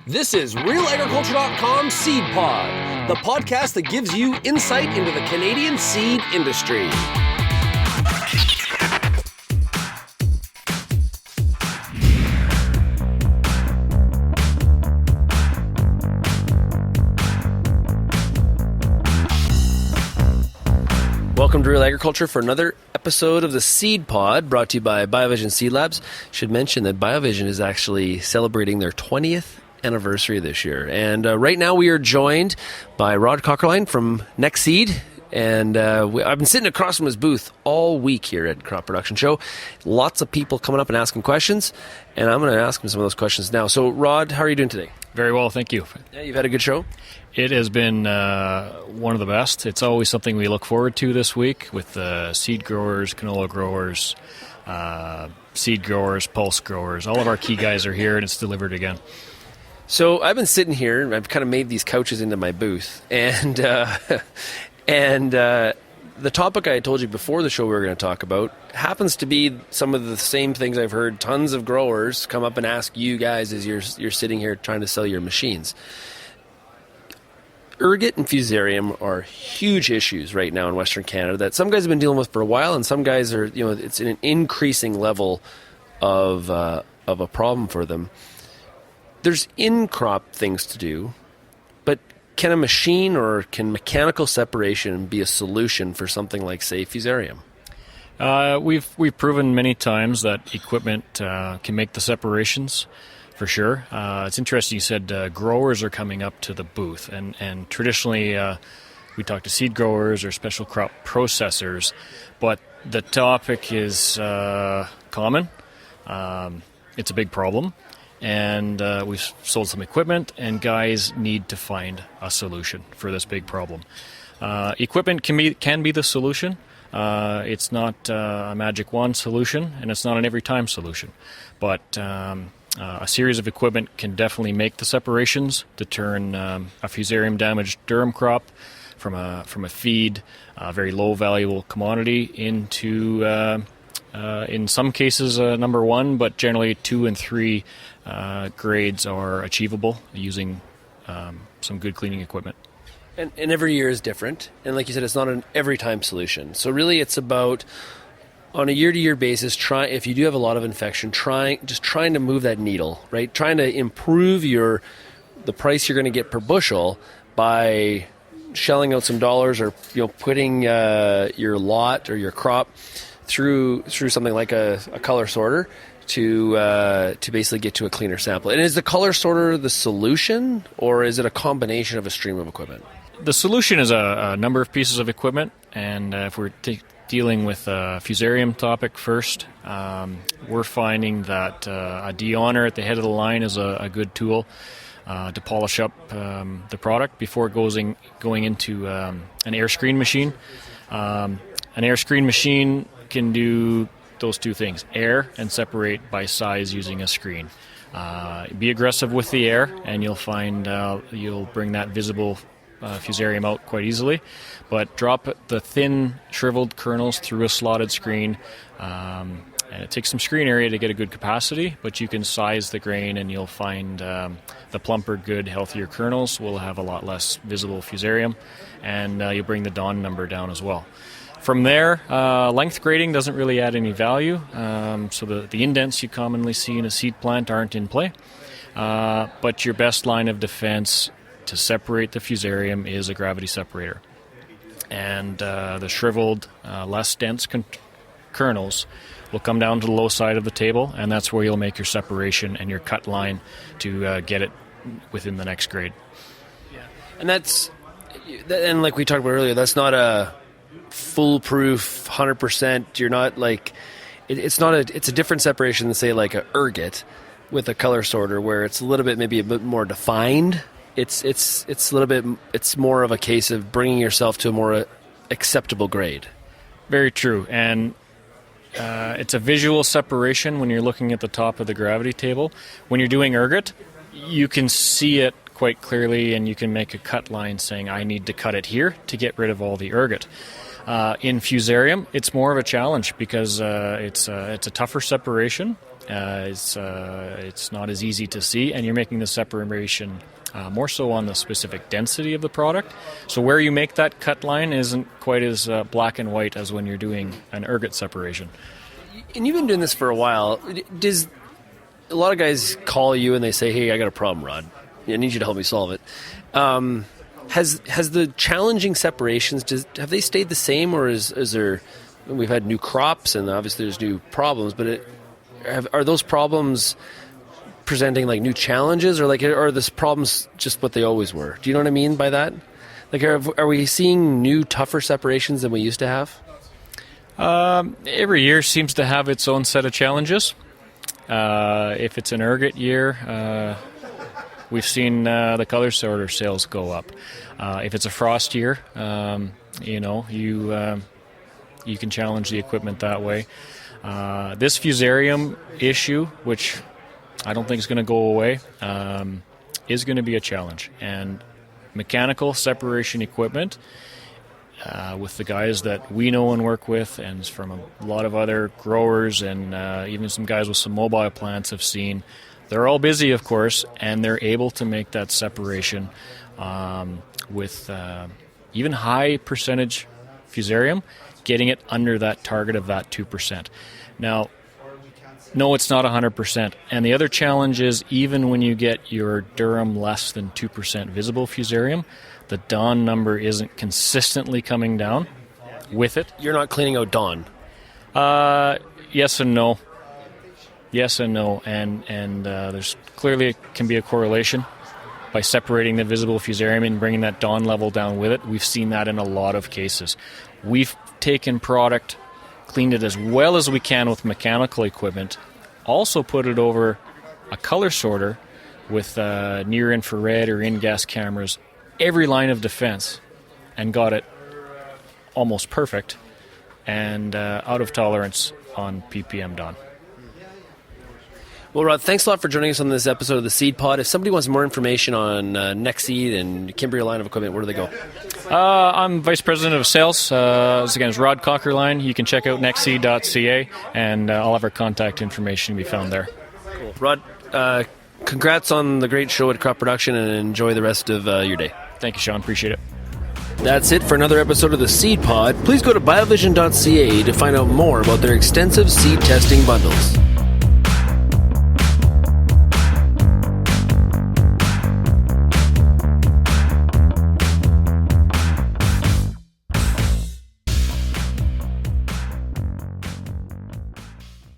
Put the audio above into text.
This is RealAgriculture.com Seed Pod, the podcast that gives you insight into the Canadian seed industry. Welcome to Real Agriculture for another episode of the Seed Pod, brought to you by BioVision Seed Labs. Should mention that BioVision is actually celebrating their 20th anniversary this year. And right now we are joined by Rod Cockerline from Next Seed. And I've been sitting across from his booth all week here at Crop Production Show. Lots of people coming up and asking questions, and I'm going to ask him some of those questions now. So, Rod, how are you doing today? Very well, thank you. Yeah, you've had a good show? It has been one of the best. It's always something we look forward to this week with seed growers, canola growers, seed growers, pulse growers. All of our key guys are here, and it's delivered again. So I've been sitting here, and I've kind of made these couches into my booth, and the topic I told you before the show we were going to talk about happens to be some of the same things I've heard tons of growers come up and ask you guys as you're sitting here trying to sell your machines. Ergot and fusarium are huge issues right now in Western Canada that some guys have been dealing with for a while, and some guys are, it's an increasing level of a problem for them. There's in-crop things to do, but can a machine or can mechanical separation be a solution for something like, say, fusarium? We've proven many times that equipment can make the separations, for sure. It's interesting you said growers are coming up to the booth, and traditionally we talk to seed growers or special crop processors, but the topic is common. It's a big problem. And we've sold some equipment, and guys need to find a solution for this big problem. Equipment can be the solution. It's not a magic wand solution, and it's not an every-time solution. But a series of equipment can definitely make the separations to turn a fusarium-damaged durum crop from a feed, a very low-valuable commodity, into in some cases number one, but generally 2 and 3 grades are achievable using some good cleaning equipment. And every year is different. And like you said, it's not an every-time solution. So really it's about, on a year-to-year basis, if you do have a lot of infection, trying to move that needle, right? Trying to improve the price you're going to get per bushel by shelling out some dollars, or putting your lot or your crop through something like a color sorter to basically get to a cleaner sample. And is the color sorter the solution, or is it a combination of a stream of equipment? The solution is a number of pieces of equipment, and if we're dealing with a fusarium topic first, we're finding that a deoner at the head of the line is a good tool to polish up the product before going into an air screen machine. An air screen machine can do those two things, air and separate by size using a screen. Be aggressive with the air, and you'll find you'll bring that visible fusarium out quite easily. But drop the thin, shriveled kernels through a slotted screen, and it takes some screen area to get a good capacity, but you can size the grain, and you'll find the plumper, good, healthier kernels will have a lot less visible fusarium, and you'll bring the DON number down as well. From there, length grading doesn't really add any value, so the indents you commonly see in a seed plant aren't in play. But your best line of defense to separate the fusarium is a gravity separator. And the shriveled, less dense kernels will come down to the low side of the table, and that's where you'll make your separation and your cut line to get it within the next grade. Yeah. And like we talked about earlier, that's not a foolproof 100%. You're not like it's a different separation than, say, like a ergot with a color sorter, where it's a little bit, maybe a bit more defined. It's a little bit, it's more of a case of bringing yourself to a more acceptable grade. Very true. And it's a visual separation when you're looking at the top of the gravity table. When you're doing ergot, you can see it quite clearly, and you can make a cut line saying, I need to cut it here to get rid of all the ergot. In fusarium, it's more of a challenge because it's a tougher separation. It's not as easy to see, and you're making the separation more so on the specific density of the product. So where you make that cut line isn't quite as black and white as when you're doing an ergot separation. And you've been doing this for a while. Does a lot of guys call you and they say, "Hey, I got a problem, Rod. I need you to help me solve it." Has the challenging separations, have they stayed the same, or is there? We've had new crops and obviously there's new problems, but are those problems presenting like new challenges, or like are the problems just what they always were? Do you know what I mean by that? Like, are we seeing new, tougher separations than we used to have? Every year seems to have its own set of challenges. If it's an ergot year, we've seen the color sorter sales go up. If it's a frost year, you can challenge the equipment that way. This fusarium issue, which I don't think is going to go away, is going to be a challenge. And mechanical separation equipment, with the guys that we know and work with, and from a lot of other growers and even some guys with some mobile plants have seen, they're all busy, of course, and they're able to make that separation with even high percentage fusarium, getting it under that target of that 2%. Now, no, it's not 100%. And the other challenge is, even when you get your Durham less than 2% visible fusarium, the Dawn number isn't consistently coming down with it. You're not cleaning out Dawn? Yes and no. Yes and no. And there's clearly can be a correlation by separating the visible fusarium and bringing that Dawn level down with it. We've seen that in a lot of cases. We've taken product, cleaned it as well as we can with mechanical equipment, also put it over a color sorter with near-infrared or in-gas cameras, every line of defense, and got it almost perfect and out of tolerance on PPM Dawn. Well, Rod, thanks a lot for joining us on this episode of the Seed Pod. If somebody wants more information on Nexseed and Cambria line of equipment, where do they go? I'm Vice President of Sales. Again, it's Rod Cochran. You can check out nexseed.ca, and all of our contact information can be found there. Cool. Rod, congrats on the great show at Crop Production, and enjoy the rest of your day. Thank you, Sean. Appreciate it. That's it for another episode of the Seed Pod. Please go to biovision.ca to find out more about their extensive seed testing bundles.